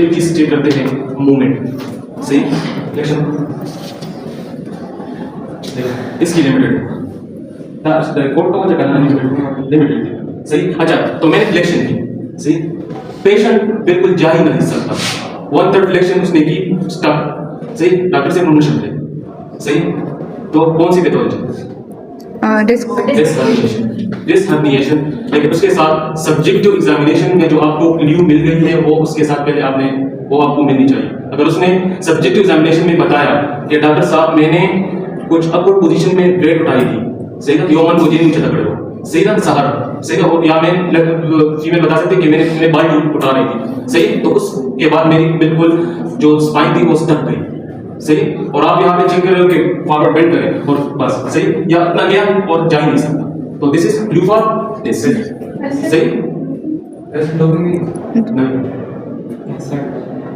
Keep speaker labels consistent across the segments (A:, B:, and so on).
A: पहली चीज चेक करते हैं मूवमेंट। सही, फ्लेक्शन इसकी लिमिटेड लिमिटेड। सही, अच्छा तो मैंने फ्लेक्शन की। सही, पेशेंट बिल्कुल जा ही नहीं सकता, 1/3 फ्लेक्शन उसने की, स्टक। सही, डॉक्टर से परमिशन ले। सही, तो कौन सी पैथोलॉजी? Disc herniation. लेकिन उसके साथ सब्जेक्टिव एग्जामिनेशन में जो आपको क्लू मिल गई है वो उसके साथ पहले आपने वो आपको मिलनी चाहिए। अगर उसने सब्जेक्टिव एग्जामिनेशन में बताया कि डॉक्टर साहब मैंने कुछ अपवर्ड पोजीशन में वेट उठाई थी, सही ना, योमन मुझे नीचे पकड़े हो, सही ना, सहारा, सही ना, या मैं फीमेल बता सकते कि मैंने बाई उठा रही थी, सही, तो उसके बाद मेरी बिल्कुल जो स्पाइन थी वो स्टक गई। सही, और आप यहाँ पे चेक कर रहे हो कि फॉरवर्ड बेंड करें और बस, सही, या इतना गया और जा ही नहीं सकता, तो this is clue for this. सही,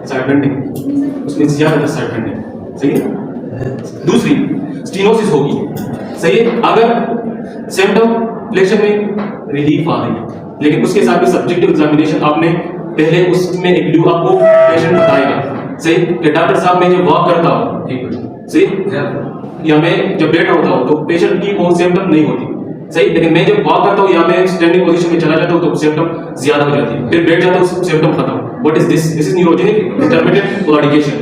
A: साइड बेंडिंग, उसमें ज्यादा साइड बेंडिंग। सही है। दूसरी स्टीनोसिस होगी। सही है, अगर सिम्पटम फ्लेक्शन में रिलीफ आ रही है, लेकिन उसके साथ भी सब्जेक्टिव एग्जामिनेशन आपने पहले उसमें एक क्लू आपको पेशेंट बताएगा। सही, कि डॉक्टर साहब मैं जब वॉक करता हूँ, ठीक है, सही, या मैं जब बैठा होता हूँ तो पेशेंट की वो सिम्टम नहीं होती, सही, लेकिन मैं जब वॉक करता हूँ या मैं स्टैंडिंग पोजीशन में चला जाता हूँ तो सिम्टम ज्यादा हो जाती है, फिर बैठ जाता हूँ सिम्टम खत्म। What is this? This is neurogenic intermittent claudication.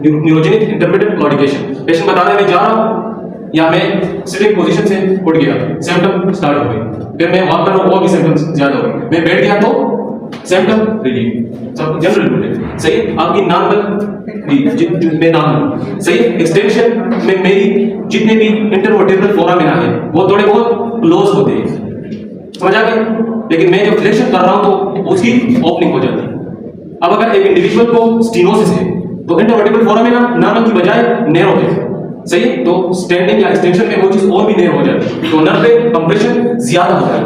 A: Neurogenic intermittent claudication. Patient बता रहा है मैं जा रहा हूँ या मैं सिटिंग पोजीशन से उठ गया, सिम्टम स्टार्ट हो गए, फिर मैं वॉक कर रहा हूँ और भी सिम्टम ज्यादा हो गए, मैं बैठ गया तो सिम्टम रिलीफ, सब जनरल रूटीन। सही, आपकी नॉर्मल में नॉर्मल, सही, एक्सटेंशन में मेरी जितने भी इंटरवर्टेब्रल फोरामिना है वो थोड़े बहुत क्लोज होते हैं, समझ आ गए, लेकिन मैं जब फ्लेक्शन कर रहा हूं तो उसकी ओपनिंग हो जाती है। अब अगर एक इंडिविजुअल को स्टीनोसिस है तो इंटरवर्टेब्रल फोरामिना नॉर्मल की बजाय नैरो है, सही, तो स्टैंडिंग या एक्सटेंशन में वो चीज और भी नैरो हो जाती है, तो नर्व पे कंप्रेशन ज्यादा होता है।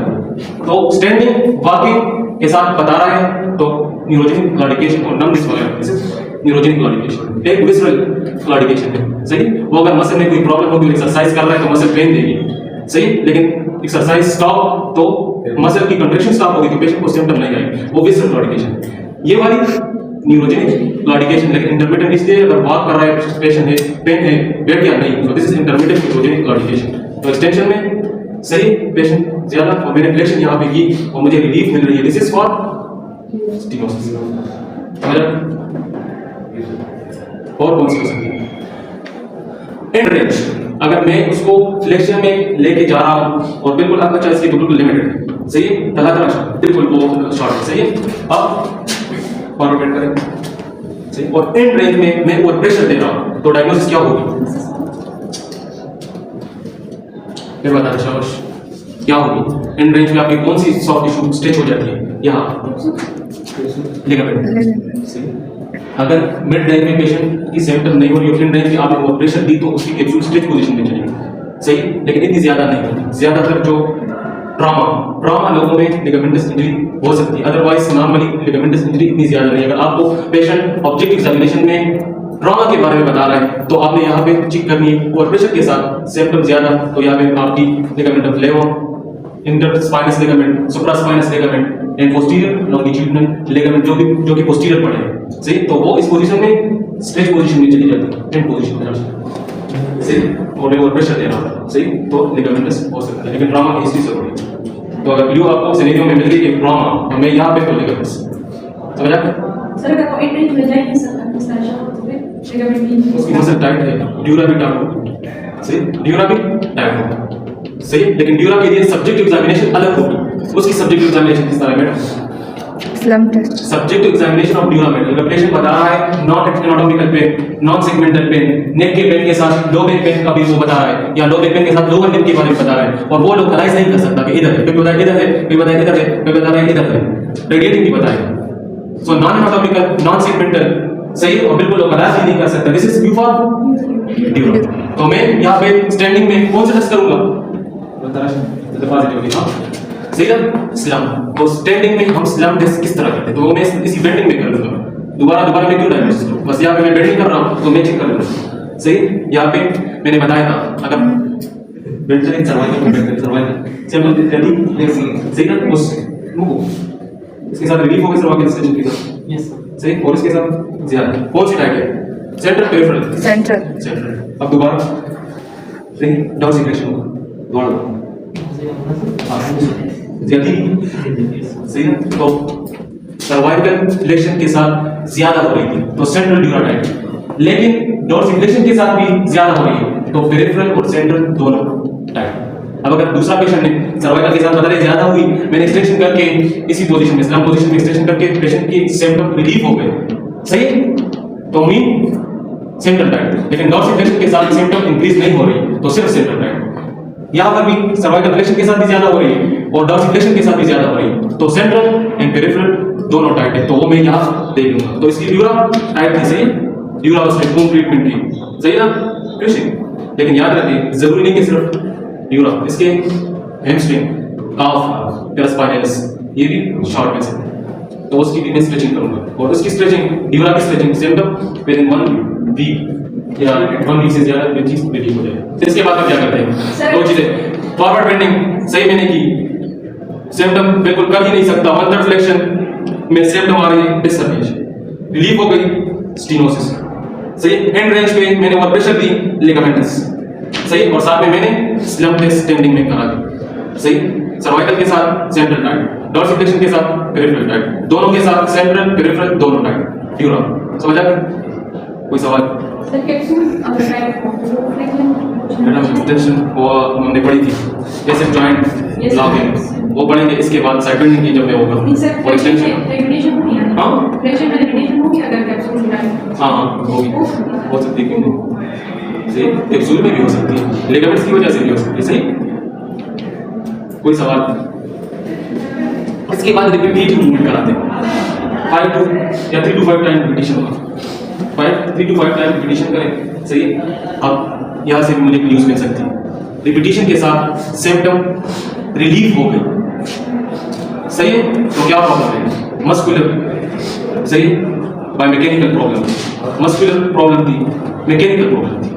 A: तो स्टैंडिंग वॉकिंग के साथ बता रहा है तो न्यूरोजेनिक क्लॉडिकेशन और नमनेस वगैरह, न्यूरोजेनिक क्लॉडिकेशन एक विसरल क्लॉडिकेशन है। सही, वो अगर मसल में कोई प्रॉब्लम होगी, एक्सरसाइज कर रहा है तो मसल पेन देगी, सही, लेकिन एक्सरसाइज स्टॉप तो मसल की कंट्रैक्शन स्टॉप होगी तो पेशेंट को सिम्टम नहीं आएगी, वो विसरल क्लॉडिकेशन। ये वाली न्यूरोजेनिक क्लॉडिकेशन, लेकिन इंटरमिटेंट इसलिए अगर वॉक कर रहा है पेशेंट है, पेन है, बैठ गया नहीं, तो this is intermittent neurogenic claudication. तो एक्सटेंशन में सही, पेशेंट ज्यादा और मैंने फ्लेक्शन यहाँ पे की और मुझे रिलीफ मिल रही है, दिस इज फॉर स्टीनोसिस। और कौन सी हो सकती है? एंड रेंज, अगर मैं उसको फ्लेक्शन में लेके जा रहा हूँ और बिल्कुल आपका चाहे इसकी बिल्कुल लिमिटेड है, सही है, तला बिल्कुल वो शॉर्ट है, सही है, अब फॉरवर्ड बेंड करें, सही, और एंड रेंज में मैं ओवर प्रेशर दे रहा हूँ तो डायग्नोसिस क्या होगी? फिर बता शाबाश, क्या होगी? एंड रेंज में आपकी कौन सी सॉफ्ट टिश्यू स्ट्रेच हो जाती है? यहाँ लिगामेंट। सही, अगर मिड रेंज में पेशेंट की सिम्टम नहीं हो रही है, एंड रेंज में आपने ओवर प्रेशर दी तो उसकी कैप्सूल स्ट्रेच पोजीशन में चलेगी, सही, लेकिन इतनी ज्यादा नहीं होती। ज्यादातर जो ट्रॉमा लोगों में लिगामेंटस इंजरी हो सकती है, अदरवाइज नॉर्मली लिगामेंटस इंजरी इतनी ज्यादा नहीं। अगर आपको पेशेंट ऑब्जेक्टिव एग्जामिनेशन में ट्रॉमा के बारे में बता रहा है तो आपने यहाँ पे चेक करनी है ओवर प्रेशर के साथ सिम्टम ज्यादा, तो यहाँ पे आपकी लिगामेंट ऑफ लेवो, interspinous ligament, supraspinous ligament and posterior longitudinal ligament जो कि पोस्टीरियर पड़े हैं, सही, तो वो इस पोजीशन में स्ट्रेच पोजीशन में चली जाती है, एंड पोजीशन में, सही, और ओवर प्रेशर दे रहा है, सही, तो लिगामेंटस हो सकता है, लेकिन ट्रॉमा की हिस्ट्री जरूरी है। तो अगर क्लू आपको सिनेरियो में मिल गई कि ट्रॉमा, तो मैं यहाँ पे तो लिगामेंटस, समझ आ गया?
B: सर अगर वो एंड रेंज में जाए नहीं सकता इस तरह से तो लिगामेंट भी
A: उसकी मसल टाइट है, ड्यूरा भी टाइट होगा, सही, ड्यूरा भी टाइट होगा, सही, लेकिन ड्यूरा के लिए सब्जेक्टिव एग्जामिनेशन अलग होगी। उसकी सब्जेक्टिव एग्जामिनेशन किस तरह madam?
C: Slump test.
A: Subjective examination of dura में अगर पेशेंट बता रहा है non anatomical pain, non segmental pain, neck के पेन के साथ लो बैक पेन का भी वो बता रहा है, या लो बैक पेन के साथ लोअर लिम्ब के बारे में बता रहा है, और वो लोकलाइज नहीं कर सकता कि इधर है, कोई बता इधर है, कोई बता इधर है, कोई बता रहा है इधर है, रेडिएटिंग भी बताएगा। So non anatomical, non segmental, सही, और बिल्कुल लोकलाइज ही नहीं कर सकता, this is Q for dura. तो मैं यहाँ पे स्टैंडिंग में कौन सा टेस्ट करूंगा? बता रहा है पॉजिटिव, हां, सही है, स्लम। तो स्टैंडिंग में हम स्लम टेस्ट किस तरह करते हैं, तो वो मैं इसी बेंडिंग में कर लूंगा। दोबारा मैं क्यों डायग्नोसिस करूं? बस यहाँ पे मैं बेंडिंग कर रहा हूं तो मैं चेक कर लूंगा, सही। यहाँ पे मैंने बताया था अगर बेंडिंग सर्वाइकल सिंपल रेडी सही ना, उस इसके साथ रिलीफ होगी सर्वाइकल एक्सटेंशन के साथ।
C: यस
A: सही, और इसके साथ ज्यादा। कौन सी टाइप है? Central peripheral? सेंट्रल। अब दोबारा सही, डॉर्सिफिकेशन होगा दोबारा ज्यादा सही है। तो सर्वाइकल फ्लेक्शन के साथ ज्यादा हो रही थी तो सेंट्रल ड्यूरा टाइप, लेकिन डॉर्सिफिकेशन के साथ भी ज्यादा हो रही है तो पेरिफेरल और सेंट्रल दोनों टाइप। अब अगर दूसरा पेशेंट ने सर्वाइकल के साथ बता रहे ज्यादा हुई, मैंने एक्सटेंशन करके इसी पोजीशन में स्लम पोजीशन में एक्सटेंशन करके पेशेंट की सिम्टम रिलीफ हो गए, सही है, तो मीन सेंट्रल टाइप। लेकिन डॉर्सिफिकेशन के साथ सिम्टम इंक्रीज नहीं हो रही तो सिर्फ सेंट्रल टाइप। यहाँ पर भी सर्वाइकल फ्लेक्शन के साथ भी ज्यादा हो रही है और डॉर्सिफिकेशन के साथ भी ज्यादा हो रही है तो सेंट्रल एंड पेरिफेरल दोनों टाइप है, तो वो मैं यहाँ देख लूंगा। तो इसकी ड्यूरा टाइप थी, सही, ड्यूरा वाज ट्रीटमेंट की, सही ना कृषि। लेकिन याद रखिए जरूरी नहीं कि सिर्फ ड्यूरा, इसके हैमस्ट्रिंग, काफ, पैरास्पाइनस ये भी शॉर्ट में से, तो उसकी भी मैं स्ट्रेचिंग करूंगा। और उसकी स्ट्रेचिंग, ड्यूरा की stretching symptom within 1 week या 1 वीक से ज्यादा में चीज रिलीव हो जाए। तो इसके बाद हम क्या करते हैं? दो चीजें, फॉरवर्ड बेंडिंग सही मैंने की, सिम्टम बिल्कुल कर ही नहीं सकता, 1/3 फ्लेक्शन में सिम्टम आ रही है डिसहर्निएशन, रिलीफ हो गई स्टीनोसिस, सही। हैंड रेंज पे मैंने ओवर प्रेशर दी, लिगामेंटस, सही, और साथ में मैंने स्लम टेस्ट स्टैंडिंग में करा दी, सही। सर्वाइकल के साथ सेंट्रल टाइप, डॉर्सिफिकेशन के साथ पेरिफेरल टाइप, दोनों के साथ सेंट्रल पेरिफेरल दोनों टाइप ड्यूरा। समझ आ गया? कोई सवाल?
B: सर कैप्सूल अगर टाइप
A: मैडम एक्सटेंशन वो हमने पढ़ी थी, जैसे जॉइंट लॉकिंग वो पढ़ेंगे, इसके बाद साइक्लिंग की जब मैं वो करूँ और एक्सटेंशन।
B: रेगुलेशन होगी है
A: हाँ
B: फ्लेक्शन में रेगुलेशन होगी अगर कैप्सूल टाइप।
A: हाँ होगी, हो सकती है, क्यों नहीं, सही। कैप्सूल में भी हो सकती है, लिगामेंट्स की वजह से भी हो सकती है, सही। कोई सवाल? इसके बाद रिपीटेटिव मूवमेंट कराते हैं, 5 to या 3 to 5 टाइम रिपीटिशन होगा, 3 to 5 टाइम रिपीटिशन करें, सही है। अब यहाँ से भी मुझे न्यूज़ मिल सकती है, रिपीटिशन के साथ सिम्टम रिलीफ हो गई, सही है। तो क्या प्रॉब्लम है? मस्कुलर, सही, by mechanical problem, muscular problem थी, मैकेनिकल प्रॉब्लम थी,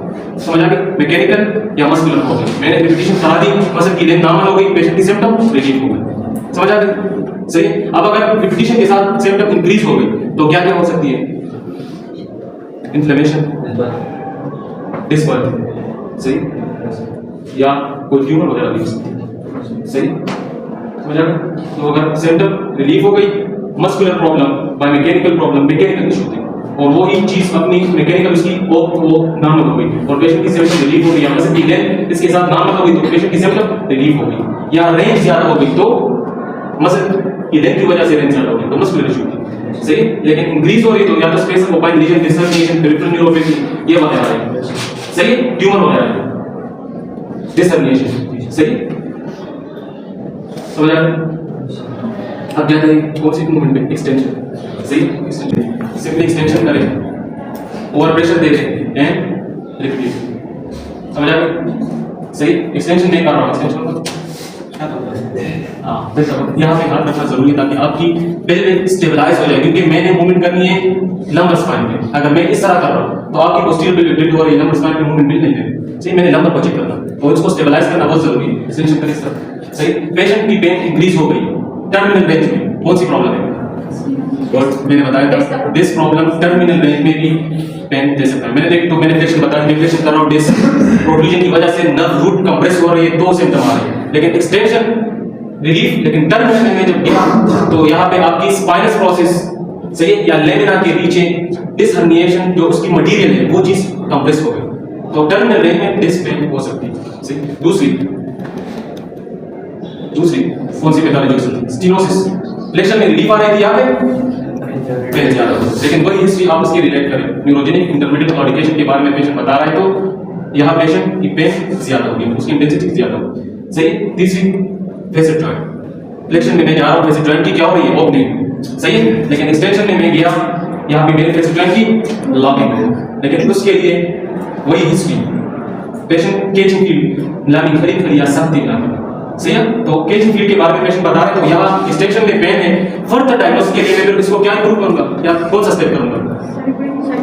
A: समझ आ गई? मैकेनिकल या मस्कुलर प्रॉब्लम, मैंने रिपीटिशन करा दी, मसल की लेंथ नॉर्मल हो गई, पेशेंट की सिम्टम रिलीफ हो गई, समझ आ गई, सही। अब अगर रिपीटिशन के साथ सिम्टम इंक्रीज हो गई तो क्या क्या हो सकती है? इन्फ्लेमेशन, डिसबर्थ, सही, या कोई ट्यूमर वगैरह भी हो सकती है, सही, समझ आ गया? तो अगर सिम्टम रिलीफ हो गई, muscular problem by mechanical problem, mechanical issue थी और वो ही चीज अपनी मैकेनिकल उसकी वो नॉर्मल हो गई और पेशेंट की सिम्टम रिलीफ हो गई, या मसल की लेंथ इसके साथ नॉर्मल हो गई तो पेशेंट की सिम्टम रिलीफ हो गई, या रेंज ज्यादा हो गई तो मसल की लेंथ की वजह से रेंज ज्यादा हो गई तो मस्कुलर इशू थी, सही। लेकिन इंक्रीज हो रही तो या तो space occupying lesion, disc herniation, peripheral neuropathy ये वगैरह है, सही, ट्यूमर वगैरह है, डिसहर्निएशन, सही, समझ आ गया? अब क्या करें? कौन सी मूवमेंट में? एक्सटेंशन, सही, एक्सटेंशन, सिंपली एक्सटेंशन करें, ओवर प्रेशर दे दें एंड रिपीट, समझ आ गया? सही, एक्सटेंशन नहीं कर रहा हूँ, एक्सटेंशन को हाँ यहाँ पे ध्यान रखना जरूरी है ताकि आपकी पेल्विक स्टेबलाइज हो जाए, क्योंकि मैंने मूवमेंट करनी है लंबर स्पाइन में। अगर मैं इस तरह कर रहा हूँ तो आपकी पोस्टीरियर पेल्विक टिल्ट हो रही है, लंबर स्पाइन में मूवमेंट मिल नहीं रही, सही। मैंने लंबर को चेक करना तो इसको स्टेबलाइज करना बहुत जरूरी है, एक्सटेंशन करें सर, सही। पेशेंट की पेन इंक्रीज हो गई टर्मिनल रेंज में, कौन सी प्रॉब्लम है? और मैंने बताया था दिस प्रॉब्लम टर्मिनल रेंज में भी पेन दे सकता है। मैंने फ्लेक्शन बताया, फ्लेक्शन कर रहा हूँ, डिस्क प्रोट्रूजन की वजह से नर्व रूट कंप्रेस हो रही है तो सिम्टम आ रहे हैं, लेकिन एक्सटेंशन रिलीफ, लेकिन टर्मिनल में जब गया तो यहाँ पे आपकी स्पाइनस प्रोसेस, सही, या लेमिना के नीचे डिसहर्निएशन जो उसकी मटेरियल है वो चीज कंप्रेस हो गई तो टर्मिनल रेंज में डिस्क पेन हो सकती है, सही। दूसरी कौन सी पैथोलॉजी हो सकती है? स्टीनोसिस, फ्लेक्शन में रिलीफ आ रही थी यहाँ पे पेन ज्यादा हो, लेकिन वही हिस्ट्री आप उसकी रिलेट करें, न्यूरोजेनिक इंटरमीडिएट क्लॉडिकेशन के बारे में पेशेंट बता रहा है तो यहाँ पेशेंट की पेन ज्यादा होगी, उसकी इंटेंसिटी ज्यादा होगी, सही। तीसरी फेसेट जॉइंट, फ्लेक्शन में मैं जा रहा हूँ, फेसेट जॉइंट की क्या हो रही है? ओपनिंग, सही है। लेकिन एक्सटेंशन में मैं गया, यहाँ पे मेरे फेसेट जॉइंट की लॉकिंग है, लेकिन उसके लिए वही हिस्ट्री, पेशेंट केजिंग फील्ड लामी खड़ी खड़ी या सख्ती लामी, सही है। तो केजिंग फील्ड के बारे में पेशेंट बता रहे तो यहाँ एक्सटेंशन में पेन है, फर्दर डायग्नोसिस के लिए मैं फिर इसको क्या इंप्रूव करूंगा या कौन सा स्टेप करूंगा?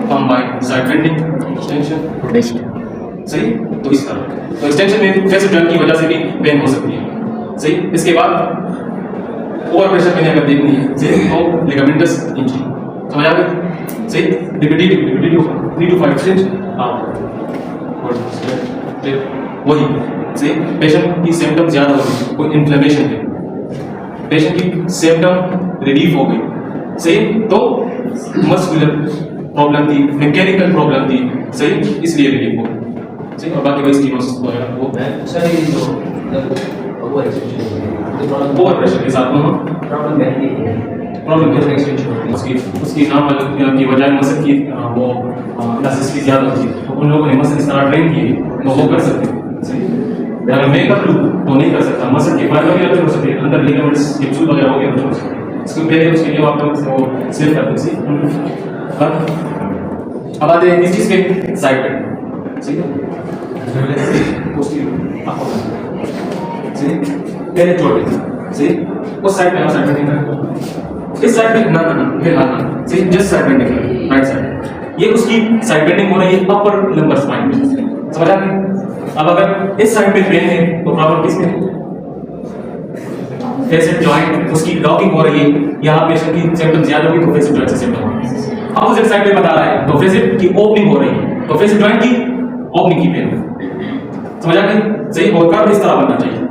A: कंबाइंड साइड बेंडिंग एक्सटेंशन, सही। तो इस तरह तो एक्सटेंशन में फेसेट जॉइंट की वजह से भी पेन हो सकती है, सही। इसके बाद ओवर प्रेशर पे अगर देखनी है सही तो लिगामेंटस इंजरी समझ आ गई सही रिपीटेटिव 3 to 5% और फिर वही सही पेशेंट की सिम्टम ज्यादा हो गई कोई इन्फ्लेमेशन है पेशेंट की सिम्टम रिलीफ हो गई सही तो मस्कुलर प्रॉब्लम थी मैकेनिकल प्रॉब्लम थी सही इसलिए रिलीफ हो गई सही और बाकी वही स्टीनोसिस वगैरह वो
C: सर ये जो ओवर एक्सटेंशन
A: ओवर प्रेशर के साथ
C: प्रॉब्लम है
A: प्रॉब्लम
C: ओवर एक्सटेंशन
A: उसकी नाम की वजह मसल की वो इलास्टिसिटी ज़्यादा होती है तो उन लोगों ने मसल इस तरह ट्रेन किए तो वो कर सकते हैं सही अगर मैं कर लूँ तो नहीं कर सकता मसल के फाइबर भी अच्छे हो सकते हैं अंदर लिगामेंट्स कैप्सूल वगैरह हो गए अच्छे हो सकते हैं इसको पहले उसके लिए आप लोग वो स्लिप करते हैं अब आते हैं इस चीज़ के साइड पे सही है उसकी सही पहले जोड़ सही उस साइड पे आप साइड पे नहीं करें इस साइड पे ना फिलहाल ना सही just side bending right side ये उसकी साइड बेंडिंग हो रही है अपर लंबर स्पाइन में समझ आ गई अब अगर इस साइड पे पेन है तो प्रॉब्लम किस में है फेसिक जॉइंट उसकी लॉकिंग हो रही है यहाँ पेशेंट की सिम्टम ज्यादा होगी तो फेसिक जॉइंट से सिम्टम होगी अपोजिट साइड पे बता रहा है तो फेसिक की ओपनिंग हो रही है तो फेसिक जॉइंट की ओपनिंग की पेन समझ आ गई सही और कर्व इस तरह बनना चाहिए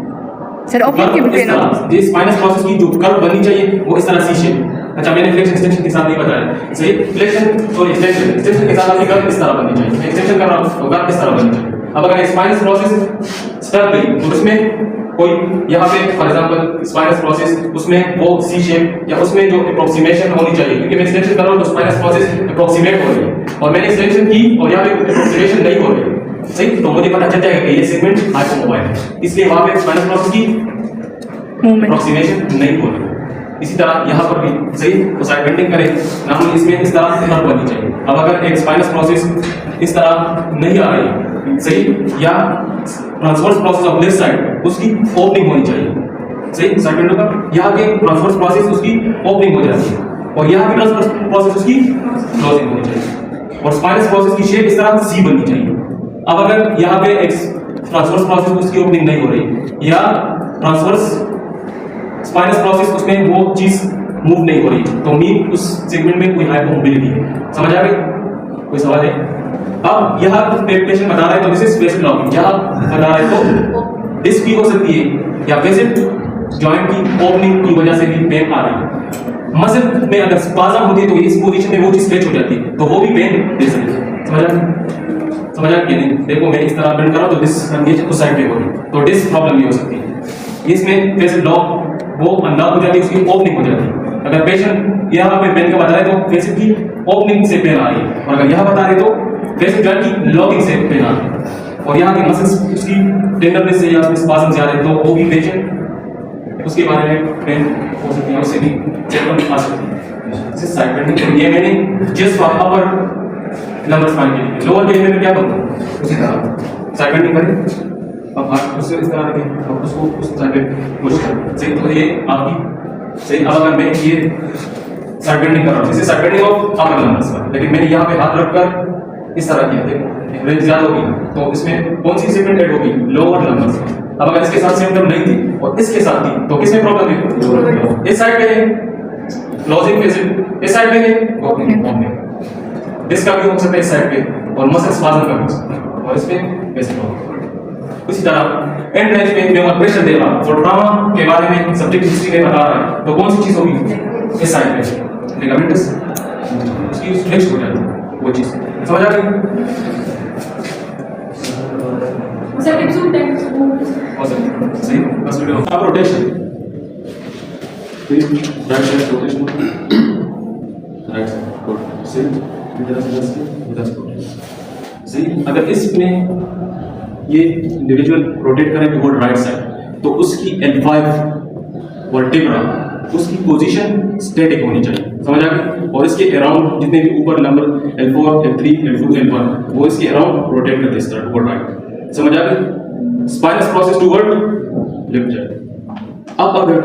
D: सर ओपनिंग की पेन
A: ये स्पाइनस प्रोसेस की जो कर्व बननी चाहिए वो इस तरह सी शेप अच्छा मैंने फ्लेक्शन एक्सटेंशन के साथ नहीं बताया सही फ्लेक्शन सॉरी एक्सटेंशन के साथ आपकी कर्व इस तरह बननी चाहिए एक्सटेंशन कर रहा हूं तो कर्व इस तरह बननी चाहिए अब अगर स्पाइनस प्रोसेस स्टक गई तो उसमें कोई यहाँ पे फॉर एग्जांपल स्पाइनस प्रोसेस उसमें वो सी शेप या उसमें जो अप्रोक्सीमेशन होनी चाहिए क्योंकि मैं एक्सटेंशन कर रहा हूं तो स्पाइनस प्रोसेस अप्रोक्सीमेट हो रही है और मैंने एक्सटेंशन की और यहाँ पे अप्रोक्सीमेशन नहीं हो रही सही तो मुझे पता चल जाएगा कि ये सेगमेंट हाइपोमोबाइल है इसलिए वहां पे स्पाइनस प्रोसेस की अप्रोक्सीमेशन नहीं हो रही इसी तरह यहाँ पर भी सही तो साइड बेंडिंग करें नाम इसमें इस तरह कर्व बननी चाहिए अब अगर एक स्पाइनस प्रोसेस इस तरह नहीं आ रही सही या transverse process of left side उसकी ओपनिंग होनी चाहिए सही साइड बेंडिंग का यहाँ के ट्रांसवर्स प्रोसेस उसकी ओपनिंग हो जाती है और यहाँ की ट्रांसवर्स प्रोसेस उसकी क्लोजिंग होनी चाहिए और स्पाइनस प्रोसेस की शेप इस तरह सी बननी चाहिए अब अगर यहाँ पे एक ट्रांसवर्स प्रोसेस उसकी ओपनिंग नहीं हो रही या ट्रांसवर्स स्पाइनस प्रोसेस उसमें वो चीज मूव नहीं हो रही तो मीन उस सेगमेंट में कोई हाइपोमोबिलिटी है समझ आ गई कोई सवाल है अब यहाँ पेशेंट बता रहा है तो दिस इज फेसिक लॉकिंग यहाँ बता रहा है तो डिस्क भी हो सकती है या फेसिक जॉइंट की ओपनिंग की वजह से भी पेन आ रही है मसल में अगर स्पाज़म होती है तो इस पोजीशन में वो चीज स्ट्रेच हो जाती है तो वो भी पेन दे सकती है समझ आ नहीं देखो मैं इस तरह बेंड कर रहा हूं तो डिस्क ये उस साइड पे हो रही तो डिस्क प्रॉब्लम ये हो सकती है इसमें फेसिक लॉक वो अनलॉक हो जाती है उसकी ओपनिंग हो जाती है अगर पेशेंट यहाँ पे पेन का बता रहे तो फेसिक की ओपनिंग से पेन आ रही है और अगर यहाँ बता रहे तो फेसिक जॉइंट की लॉकिंग से पेन आ रही है और यहाँ की मसल्स उसकी टेंडरनेस से या उसमें स्पाज़म ज्यादा है तो वो भी पेशेंट उसके बारे में पेन हो सकती है उससे भी सिम्टम आ सकती है साइड बेंडिंग ये मैंने जस्ट अपर लंबर स्पाइन के लिए लोअर के लिए मैं क्या करूँ उसी तरह साइड बेंडिंग करें अब आप उससे इस तरह रखें और उसको उस साइड पे पुश करें सही तो ये आपकी सही अब अगर मैं ये साइड बेंडिंग कर रहा हूँ इसे side bending of upper lumbar spine लेकिन मैंने यहाँ पे हाथ रखकर इस तरह किया देखो रेंज ज्यादा होगी तो इसमें कौन सी सेगमेंट ऐड होगी लोअर लंबर स्पाइन अब अगर इसके साथ सिम्टम नहीं थी और इसके साथ थी तो किसमें प्रॉब्लम है इस साइड पे है क्लोजिंग फेसिक इस साइड पे है ओपनिंग इसका भी हो सकता है इस साइड पे और मसल स्पाज़म का भी हो सकता है और इसमें बेसिक प्रॉब्लम उसी तरह एंड रेंज पे मैं प्रेशर दे रहा हूं और ट्रॉमा के बारे में सब्जेक्ट हिस्ट्री में बता रहा है तो कौन सी चीज होगी इस साइड पे लिगामेंटस उसकी फ्लेक्स हो जाती है वो चीज समझ आ गई
B: सर कैप्सूल टैग
A: और सही बस वीडियो अब rotation right side rotation right side good सही इधर से सही अगर इसमें ये इंडिविजुअल रोटेट करें टुवर्ड राइट साइड तो उसकी L5 वर्टिब्रा उसकी पोजीशन स्टैटिक होनी चाहिए समझ आ गई और इसके अराउंड जितने भी ऊपर number L4 L3 L2 L1 वो इसके अराउंड रोटेट करते हैं टुवर्ड राइट समझ आ गई स्पाइनस प्रोसेस टुवर्ड लेफ्ट जाए अब अगर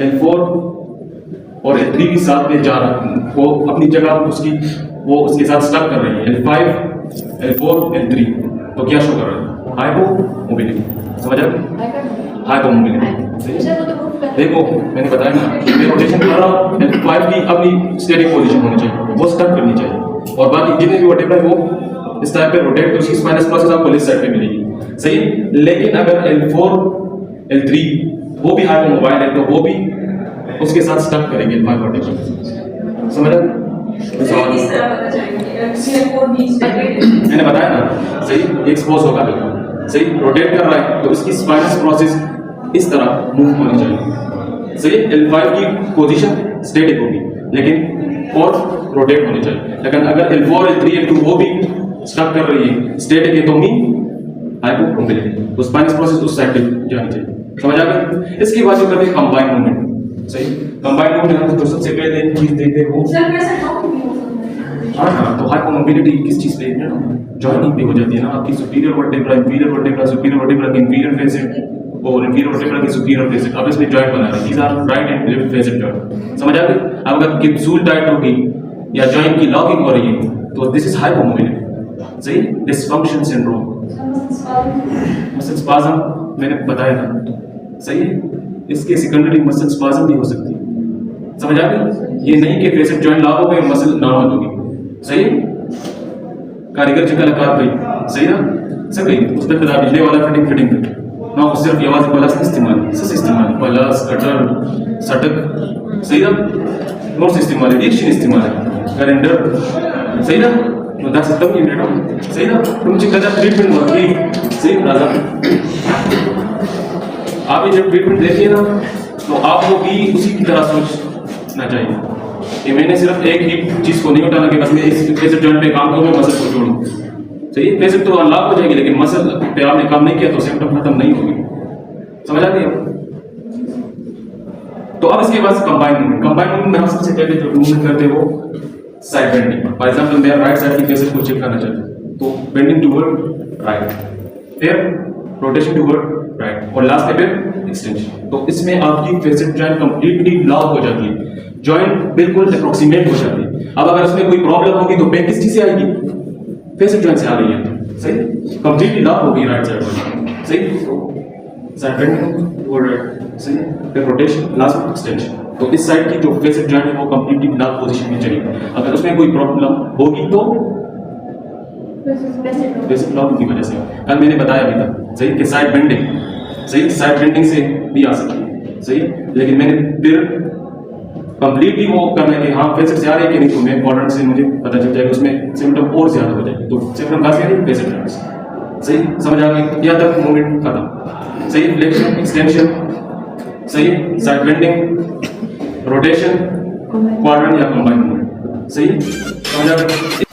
A: L4 और L3 भी साथ में जा रहा है वो अपनी जगह उसकी वो उसके साथ स्टक कर रही है L5 L4 L3 तो क्या शो कर रहा है हाइपोमोबिलिटी समझ आ गई हाइपोमोबिलिटी
B: सर वो तो
A: देखो मैंने बताया ना, मैं रोटेशन कर रहा हूँ, L5 की अपनी स्टेटिक पोजीशन होनी चाहिए, वो स्टक करनी चाहिए, और बाकी जितने भी वर्टेब्रा है वो इस टाइप पे रोटेट, तो उसकी स्पाइनस प्रोसेस आपको लेफ्ट साइड पे मिलेगी, सही। लेकिन अगर L4 L3 वो भी हाइपोमोबाइल है तो वो भी उसके साथ स्टक करेंगे L5 वर्टेब्रा, समझ आया?
B: सर किस तरह पता चलेगा CL4 भी
A: मैंने बताया ना, सही, एक्सपोज होगा बिल्कुल, सही, रोटेट कर रहा है तो इसकी स्पाइनस प्रोसेस इस तरह मूव होनी चाहिए, सही। L5 की पोजीशन स्टैटिक होगी लेकिन और रोटेट होनी चाहिए, लेकिन अगर L4 L3 L2 वो भी स्टक कर रही है, स्टैटिक है, तो मीन हाइपोमोबिलिटी, तो स्पाइनस प्रोसेस उस साइड पे जानी चाहिए, समझ आ गया? इसके बाद जो करते हैं कंबाइंड मूवमेंट, सही। कंबाइंड मूवमेंट हम तो सबसे पहले चीज देखते हैं वो,
B: सर कैसे डॉक्टर भी हो सकता है?
A: हाँ, तो हाइपोमोबिलिटी किस चीज पे है ना, जॉइनिंग पे हो जाती है ना, आपकी superior vertebra, inferior vertebra, superior vertebra की इंफीरियर फेसेट और इंफीरियर वर्टेब्रा की सुपीरियर फेसेट, अब इसमें जॉइंट बना रहे हैं, these are right and left facet joint, समझ आ गई? अब अगर कैप्सूल टाइट होगी या जॉइंट की लॉकिंग हो रही है तो दिस इज हाइपोमोबिलिटी, सही। डिसफंक्शन सिंड्रोम, मसल स्पाज्म मैंने बताया था, सही है। इसके सेकेंडरी मसल स्पाज्म भी हो सकती है, समझ आ गई? ये नहीं कि फेसेट जॉइंट लॉक हो गए मसल नॉर्मल होगी, सही। कारीगर जी का लकार भाई, सही ना, सही। उस पर बता बिजली वाला फिटिंग ना, वो सिर्फ आवाज प्लस इस्तेमाल, सस इस्तेमाल, प्लस कटर सटक, सही ना, नोट्स इस्तेमाल है, डिक्शन इस्तेमाल है, कैलेंडर, सही ना, तो दैट्स एकदम यूनिट हो, सही ना। तुमची कदा ट्रीटमेंट होती, सही राजा। आप ये जब ट्रीटमेंट देती है ना तो आपको भी उसी की तरह सोचना चाहिए कि मैंने सिर्फ एक ही चीज को नहीं उठाना कि बस मैं इस फेसेट जॉइंट पे काम करूँ, मसल को जोड़ूं, सही। फेसेट तो अनलॉक हो जाएगी लेकिन मसल पे आपने काम नहीं किया तो सिम्टम खत्म नहीं होगी, समझ आ गई? तो अब इसके बाद कंबाइंड मूवमेंट में हम सबसे पहले जो मूवमेंट करते हैं वो साइड बेंडिंग। फॉर एग्जांपल मैं राइट साइड की फेसेट को चेक करना चाहता हूं तो बेंडिंग टुवर्ड राइट, फिर रोटेशन टुवर्ड राइट और लास्ट में फिर एक्सटेंशन। तो इसमें आपकी फेसेट जॉइंट कंप्लीटली लॉक हो जाती है, जॉइंट बिल्कुल अप्रोक्सीमेट हो जाती है। अब अगर इसमें कोई प्रॉब्लम होगी तो पेन किस चीज से आएगी? फेसेट जॉइंट से आ रही है, सही। कंप्लीटली लॉक हो गई राइट साइड, सही। साइड बेंडिंग और राइट, सही, फिर रोटेशन, लास्ट में एक्सटेंशन। तो इस साइड की जो फेसेट जॉइंट है वो कंप्लीटली लॉक पोजीशन में चलेगी। अगर उसमें कोई प्रॉब्लम होगी तो फेसेट लॉक की वजह से, कल मैंने बताया भी था, सही, कि साइड बेंडिंग, सही, साइड बेंडिंग से भी आ सकती है, सही। लेकिन मैंने फिर कंप्लीटली वो करना है कि हाँ फेसेट से आ रही है कि नहीं, तो मैं क्वाड्रेंट से मुझे पता चल जाएगा, उसमें सिम्टम और ज्यादा हो जाएगी। तो सिम्टम कहाँ से आ रही है? फेसेट जॉइंट से, सही, समझ आ गई? यहाँ तक मूवमेंट खत्म, सही। फ्लेक्शन, एक्सटेंशन, सही, साइड बेंडिंग, रोटेशन, क्वाड्रेंट या कंबाइंड मूवमेंट, सही, समझ आ गई?